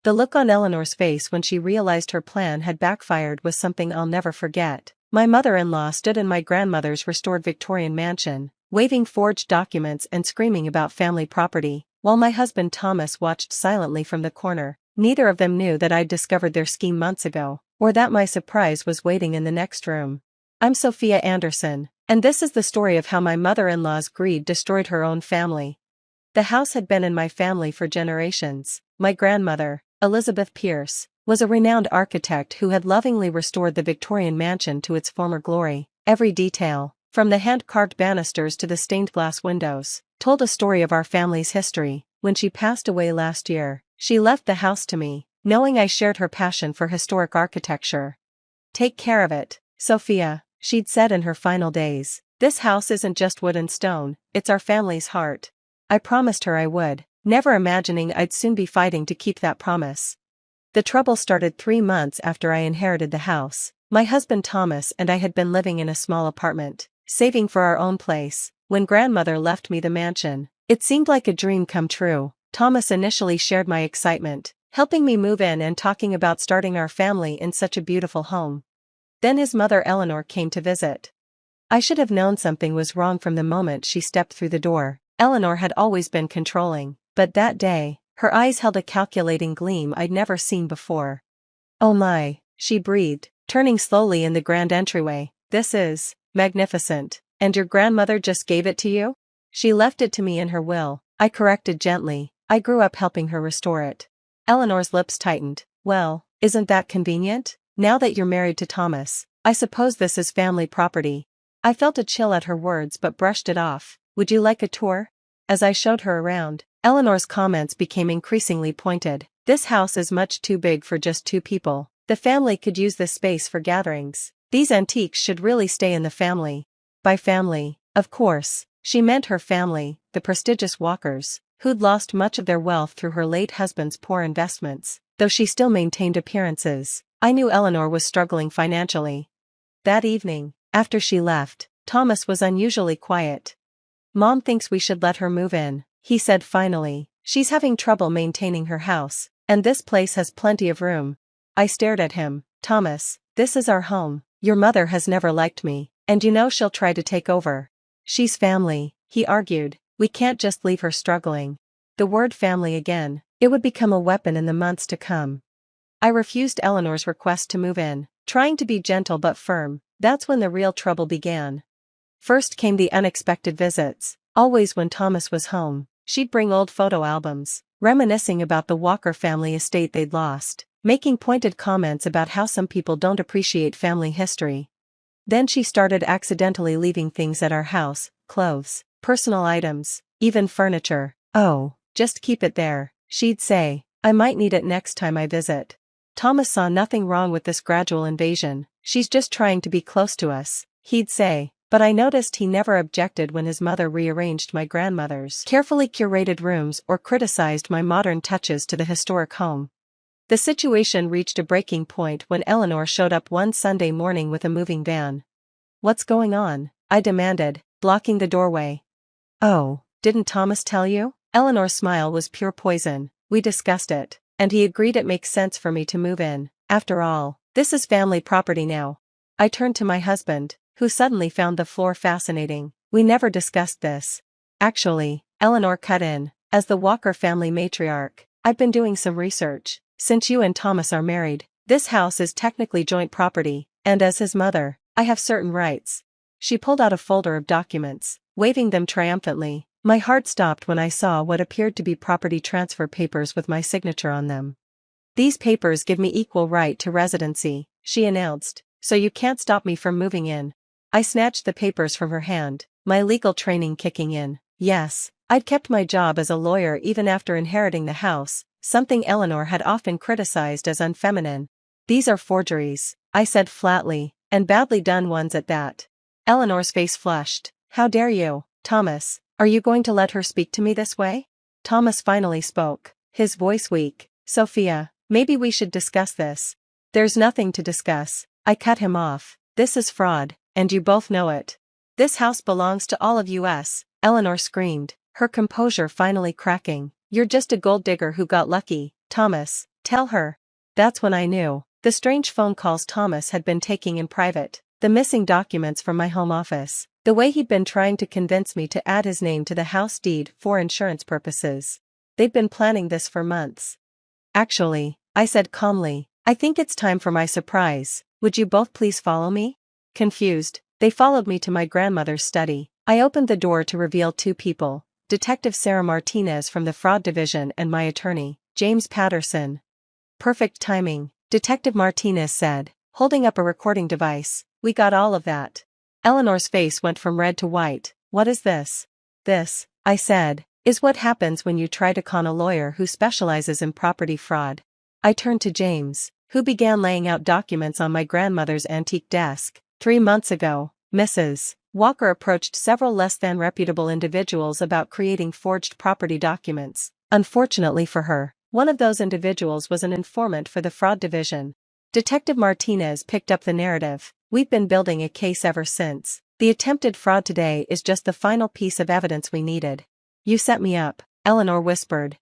The look on Eleanor's face when she realized her plan had backfired was something I'll never forget. My mother-in-law stood in my grandmother's restored Victorian mansion, waving forged documents and screaming about family property, while my husband Thomas watched silently from the corner. Neither of them knew that I'd discovered their scheme months ago, or that my surprise was waiting in the next room. I'm Sophia Anderson, and this is the story of how my mother-in-law's greed destroyed her own family. The house had been in my family for generations. My grandmother, Elizabeth Pierce, was a renowned architect who had lovingly restored the Victorian mansion to its former glory. Every detail, from the hand-carved banisters to the stained glass windows, told a story of our family's history. When she passed away last year, she left the house to me, knowing I shared her passion for historic architecture. "Take care of it, Sophia," she'd said in her final days. "This house isn't just wood and stone, it's our family's heart." I promised her I would, never imagining I'd soon be fighting to keep that promise. The trouble started 3 months after I inherited the house. My husband Thomas and I had been living in a small apartment, saving for our own place, when grandmother left me the mansion. It seemed like a dream come true. Thomas initially shared my excitement, helping me move in and talking about starting our family in such a beautiful home. Then his mother Eleanor came to visit. I should have known something was wrong from the moment she stepped through the door. Eleanor had always been controlling, but that day, her eyes held a calculating gleam I'd never seen before. "Oh my," she breathed, turning slowly in the grand entryway. "This is magnificent. And your grandmother just gave it to you?" "She left it to me in her will," I corrected gently. "I grew up helping her restore it." Eleanor's lips tightened. "Well, isn't that convenient? Now that you're married to Thomas, I suppose this is family property." I felt a chill at her words but brushed it off. "Would you like a tour?" As I showed her around, Eleanor's comments became increasingly pointed. "This house is much too big for just 2 people. The family could use this space for gatherings. These antiques should really stay in the family." By family, of course, she meant her family, the prestigious Walkers, who'd lost much of their wealth through her late husband's poor investments. Though she still maintained appearances, I knew Eleanor was struggling financially. That evening, after she left, Thomas was unusually quiet. "Mom thinks we should let her move in," he said finally. "She's having trouble maintaining her house, and this place has plenty of room." I stared at him. "Thomas, this is our home. Your mother has never liked me, and you know she'll try to take over." "She's family," he argued. "We can't just leave her struggling." The word family again. It would become a weapon in the months to come. I refused Eleanor's request to move in, trying to be gentle but firm. That's when the real trouble began. First came the unexpected visits. Always when Thomas was home, she'd bring old photo albums, reminiscing about the Walker family estate they'd lost, making pointed comments about how some people don't appreciate family history. Then she started accidentally leaving things at our house: clothes, personal items, even furniture. "Oh, just keep it there," she'd say. "I might need it next time I visit." Thomas saw nothing wrong with this gradual invasion. "She's just trying to be close to us," he'd say. But I noticed he never objected when his mother rearranged my grandmother's carefully curated rooms or criticized my modern touches to the historic home. The situation reached a breaking point when Eleanor showed up one Sunday morning with a moving van. "What's going on?" I demanded, blocking the doorway. "Oh, didn't Thomas tell you?" Eleanor's smile was pure poison. "We discussed it, and he agreed it makes sense for me to move in. After all, this is family property now." I turned to my husband, who suddenly found the floor fascinating. "We never discussed this." "Actually," Eleanor cut in, "as the Walker family matriarch, I've been doing some research. Since you and Thomas are married, this house is technically joint property, and as his mother, I have certain rights." She pulled out a folder of documents, waving them triumphantly. My heart stopped when I saw what appeared to be property transfer papers with my signature on them. "These papers give me equal right to residency," she announced, "so you can't stop me from moving in." I snatched the papers from her hand, my legal training kicking in. Yes, I'd kept my job as a lawyer even after inheriting the house, something Eleanor had often criticized as unfeminine. "These are forgeries," I said flatly, "and badly done ones at that." Eleanor's face flushed. "How dare you, Thomas? Are you going to let her speak to me this way?" Thomas finally spoke, his voice weak. "Sophia, maybe we should discuss this." "There's nothing to discuss," I cut him off. "This is fraud, and you both know it. This house belongs to all of us," Eleanor screamed, her composure finally cracking. "You're just a gold digger who got lucky. Thomas, tell her. That's when I knew. The strange phone calls Thomas had been taking in private, the missing documents from my home office, the way he'd been trying to convince me to add his name to the house deed for insurance purposes. They'd been planning this for months. Actually, I said calmly, I think it's time for my surprise. Would you both please follow me? Confused, they followed me to my grandmother's study. I opened the door to reveal two people, Detective Sarah Martinez from the Fraud Division and my attorney, James Patterson. Perfect timing, Detective Martinez said, holding up a recording device. We got all of that. Eleanor's face went from red to white. What is this? This, I said, is what happens when you try to con a lawyer who specializes in property fraud. I turned to James, who began laying out documents on my grandmother's antique desk. 3 months ago, Mrs. Walker approached several less than reputable individuals about creating forged property documents. Unfortunately for her, one of those individuals was an informant for the Fraud Division. Detective Martinez picked up the narrative. We've been building a case ever since. The attempted fraud today is just the final piece of evidence we needed. You set me up, Eleanor whispered.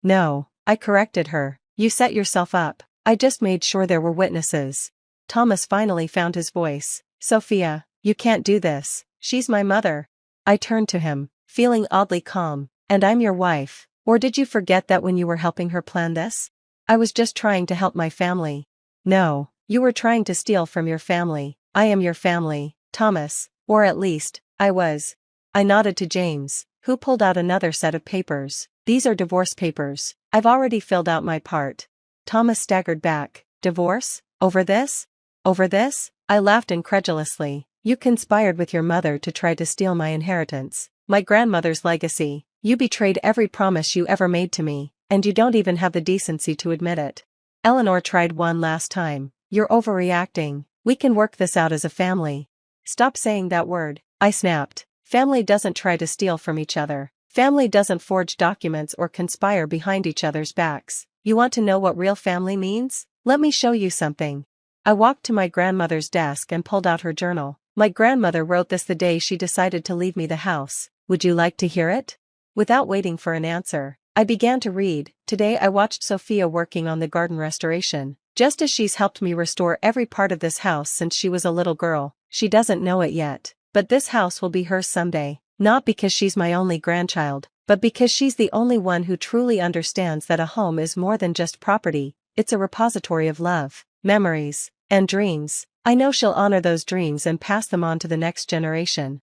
No, I corrected her. You set yourself up. I just made sure there were witnesses. Thomas finally found his voice. Sophia, you can't do this. She's my mother. I turned to him, feeling oddly calm. And I'm your wife. Or did you forget that when you were helping her plan this? I was just trying to help my family. No, you were trying to steal from your family. I am your family, Thomas. Or at least, I was. I nodded to James, who pulled out another set of papers. These are divorce papers. I've already filled out my part. Thomas staggered back. Divorce? Over this? Over this? I laughed incredulously. You conspired with your mother to try to steal my inheritance, my grandmother's legacy. You betrayed every promise you ever made to me, and you don't even have the decency to admit it. Eleanor tried one last time. You're overreacting. We can work this out as a family. Stop saying that word, I snapped. Family doesn't try to steal from each other. Family doesn't forge documents or conspire behind each other's backs. You want to know what real family means? Let me show you something. I walked to my grandmother's desk and pulled out her journal. My grandmother wrote this the day she decided to leave me the house. Would you like to hear it? Without waiting for an answer, I began to read. Today I watched Sophia working on the garden restoration. Just as she's helped me restore every part of this house since she was a little girl. She doesn't know it yet, but this house will be hers someday. Not because she's my only grandchild, but because she's the only one who truly understands that a home is more than just property. It's a repository of love, memories, and dreams. I know she'll honor those dreams and pass them on to the next generation.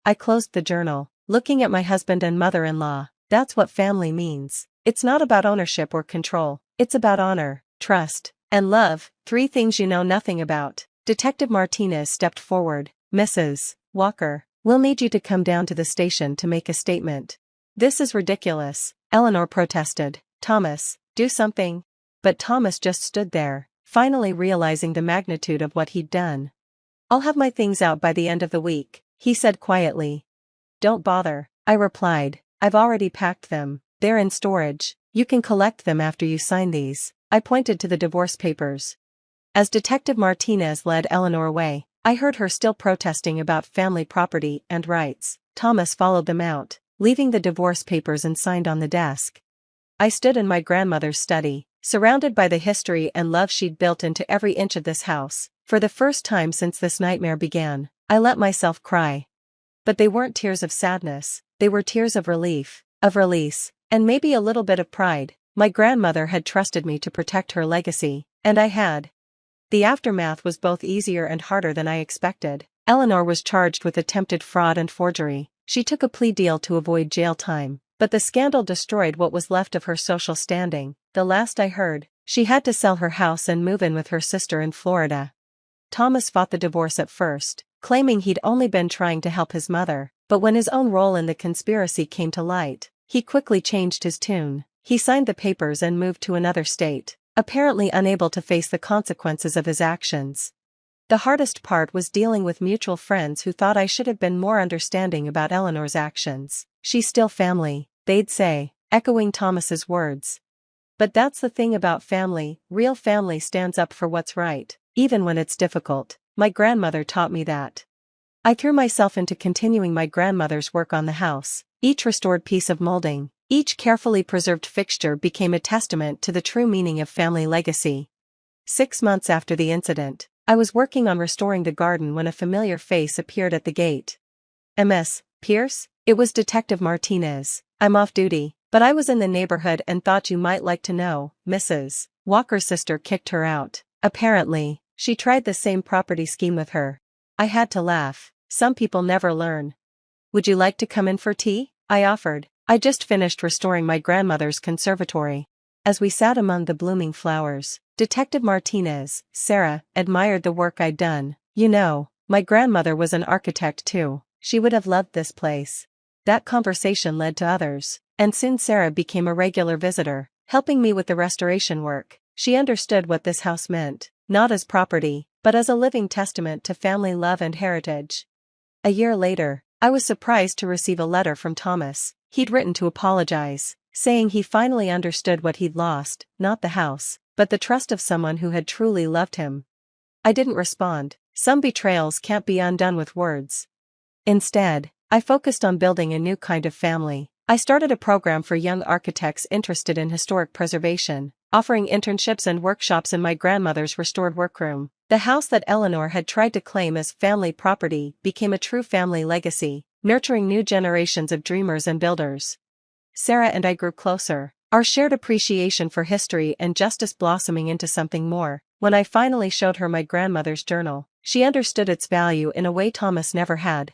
I closed the journal, looking at my husband and mother-in-law. That's what family means. It's not about ownership or control. It's about honor, trust, and love, 3 things you know nothing about. Detective Martinez stepped forward. Mrs. Walker, we'll need you to come down to the station to make a statement. This is ridiculous, Eleanor protested. Thomas, do something. But Thomas just stood there, finally realizing the magnitude of what he'd done. I'll have my things out by the end of the week, he said quietly. Don't bother, I replied. I've already packed them. They're in storage. You can collect them after you sign these. I pointed to the divorce papers. As Detective Martinez led Eleanor away, I heard her still protesting about family property and rights. Thomas followed them out, leaving the divorce papers unsigned on the desk. I stood in my grandmother's study, surrounded by the history and love she'd built into every inch of this house. For the first time since this nightmare began, I let myself cry. But they weren't tears of sadness, they were tears of relief, of release, and maybe a little bit of pride. My grandmother had trusted me to protect her legacy, and I had. The aftermath was both easier and harder than I expected. Eleanor was charged with attempted fraud and forgery. She took a plea deal to avoid jail time, but the scandal destroyed what was left of her social standing. The last I heard, she had to sell her house and move in with her sister in Florida. Thomas fought the divorce at first, claiming he'd only been trying to help his mother, but when his own role in the conspiracy came to light, he quickly changed his tune. He signed the papers and moved to another state, apparently unable to face the consequences of his actions. The hardest part was dealing with mutual friends who thought I should have been more understanding about Eleanor's actions. She's still family, they'd say, echoing Thomas's words. But that's the thing about family, real family stands up for what's right, even when it's difficult. My grandmother taught me that. I threw myself into continuing my grandmother's work on the house. Each restored piece of molding, Each carefully preserved fixture became a testament to the true meaning of family legacy. 6 months after the incident, I was working on restoring the garden when a familiar face appeared at the gate. "Miss Pierce?" It was Detective Martinez. "I'm off duty, but I was in the neighborhood and thought you might like to know." Mrs. Walker's sister kicked her out. Apparently, she tried the same property scheme with her. I had to laugh. Some people never learn. "Would you like to come in for tea?" I offered. I just finished restoring my grandmother's conservatory. As we sat among the blooming flowers, Detective Martinez, Sarah, admired the work I'd done. "You know, my grandmother was an architect too. She would have loved this place." That conversation led to others, and soon Sarah became a regular visitor, helping me with the restoration work. She understood what this house meant, not as property, but as a living testament to family love and heritage. A year later, I was surprised to receive a letter from Thomas. He'd written to apologize, saying he finally understood what he'd lost, not the house, but the trust of someone who had truly loved him. I didn't respond. Some betrayals can't be undone with words. Instead, I focused on building a new kind of family. I started a program for young architects interested in historic preservation, offering internships and workshops in my grandmother's restored workroom. The house that Eleanor had tried to claim as family property became a true family legacy, nurturing new generations of dreamers and builders. Sarah and I grew closer, our shared appreciation for history and justice blossoming into something more. When I finally showed her my grandmother's journal, she understood its value in a way Thomas never had.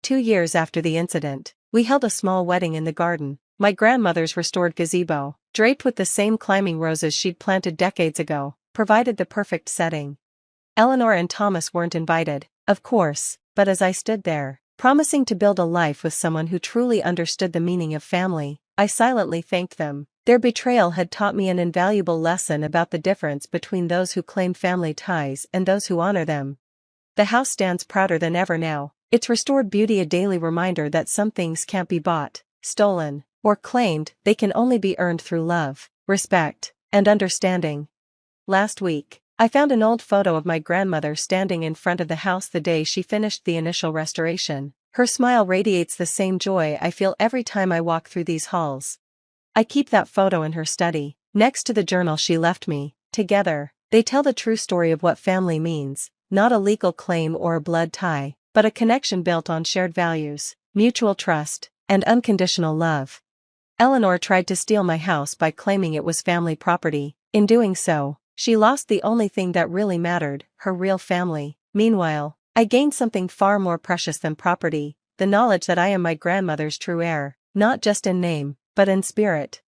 2 years after the incident, we held a small wedding in the garden. My grandmother's restored gazebo, draped with the same climbing roses she'd planted decades ago, provided the perfect setting. Eleanor and Thomas weren't invited, of course, but as I stood there, promising to build a life with someone who truly understood the meaning of family, I silently thanked them. Their betrayal had taught me an invaluable lesson about the difference between those who claim family ties and those who honor them. The house stands prouder than ever now, its restored beauty a daily reminder that some things can't be bought, stolen, or claimed. They can only be earned through love, respect, and understanding. Last week, I found an old photo of my grandmother standing in front of the house the day she finished the initial restoration. Her smile radiates the same joy I feel every time I walk through these halls. I keep that photo in her study, next to the journal she left me. Together, they tell the true story of what family means, not a legal claim or a blood tie, but a connection built on shared values, mutual trust, and unconditional love. Eleanor tried to steal my house by claiming it was family property. In doing so, she lost the only thing that really mattered, her real family. Meanwhile, I gained something far more precious than property, the knowledge that I am my grandmother's true heir, not just in name, but in spirit.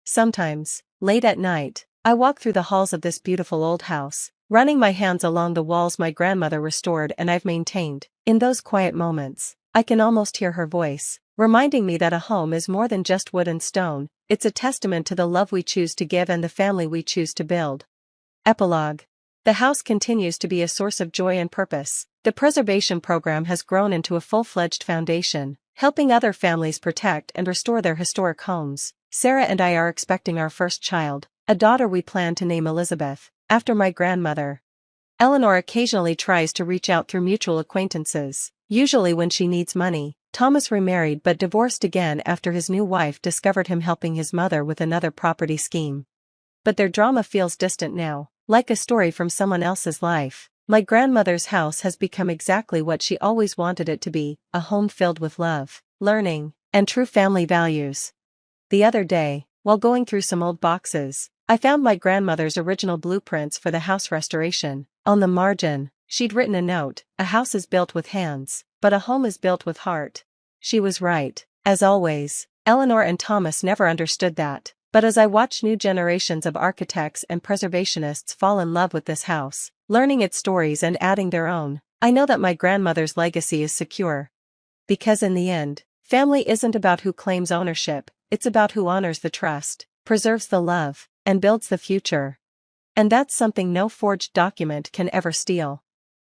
Sometimes, late at night, I walk through the halls of this beautiful old house, running my hands along the walls my grandmother restored and I've maintained. In those quiet moments, I can almost hear her voice, reminding me that a home is more than just wood and stone. It's a testament to the love we choose to give and the family we choose to build. Epilogue. The house continues to be a source of joy and purpose. The preservation program has grown into a full-fledged foundation, helping other families protect and restore their historic homes. Sarah and I are expecting our first child, a daughter we plan to name Elizabeth, after my grandmother. Eleanor occasionally tries to reach out through mutual acquaintances, usually when she needs money. Thomas remarried but divorced again after his new wife discovered him helping his mother with another property scheme. But their drama feels distant now, like a story from someone else's life. My grandmother's house has become exactly what she always wanted it to be, a home filled with love, learning, and true family values. The other day, while going through some old boxes, I found my grandmother's original blueprints for the house restoration. On the margin, she'd written a note: "A house is built with hands, but a home is built with heart." She was right. As always, Eleanor and Thomas never understood that. But as I watch new generations of architects and preservationists fall in love with this house, learning its stories and adding their own, I know that my grandmother's legacy is secure. Because in the end, family isn't about who claims ownership, it's about who honors the trust, preserves the love, and builds the future. And that's something no forged document can ever steal.